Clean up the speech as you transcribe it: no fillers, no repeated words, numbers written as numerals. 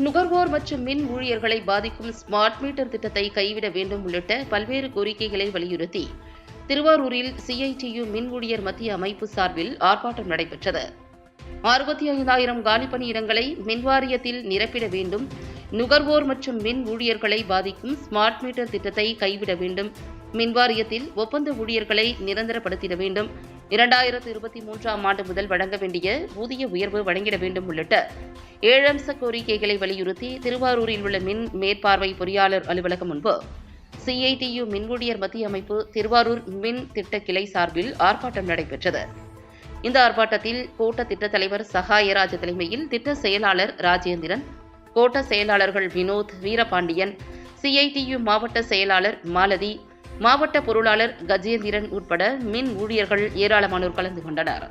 நுகர்வோர் மற்றும் மின் ஊழியர்களை பாதிக்கும் ஸ்மார்ட் மீட்டர் திட்டத்தை கைவிட வேண்டும் உள்ளிட்ட பல்வேறு கோரிக்கைகளை வலியுறுத்தி திருவாரூரில் சிஐடியு மின் ஊழியர் மத்திய அமைப்பு சார்பில் ஆர்ப்பாட்டம் நடைபெற்றது. 65,000 காலி பணியிடங்களை மின்வாரியத்தில் நிரப்பிட வேண்டும், நுகர்வோர் மற்றும் மின் ஊழியர்களை பாதிக்கும் ஸ்மார்ட் மீட்டர் திட்டத்தை கைவிட வேண்டும், மின்வாரியத்தில் ஒப்பந்த ஊழியர்களை நிரந்தரப்படுத்திட வேண்டும், 2023ஆம் ஆண்டு முதல் வழங்க வேண்டிய ஊதிய உயர்வு வழங்கிட வேண்டும் உள்ளிட்ட 7 அம்ச கோரிக்கைகளை வலியுறுத்தி திருவாரூரில் உள்ள மின் மேற்பார்வை பொறியாளர் அலுவலகம் முன்பு சிஐடியு மின் ஊழியர் மத்திய அமைப்பு திருவாரூர் மின் திட்ட கிளை சார்பில் ஆர்ப்பாட்டம் நடைபெற்றது. இந்த ஆர்ப்பாட்டத்தில் கோட்ட திட்ட தலைவர் சகாயராஜ் தலைமையில் திட்ட செயலாளர் ராஜேந்திரன், கோட்ட செயலாளர்கள் வினோத், வீரபாண்டியன், சிஐடியு மாவட்ட செயலாளர் மாலதி, மாவட்ட பொருளாளர் கஜேந்திரன் உட்பட மின் ஊழியர்கள் ஏராளமானோர் கலந்து கொண்டனர்.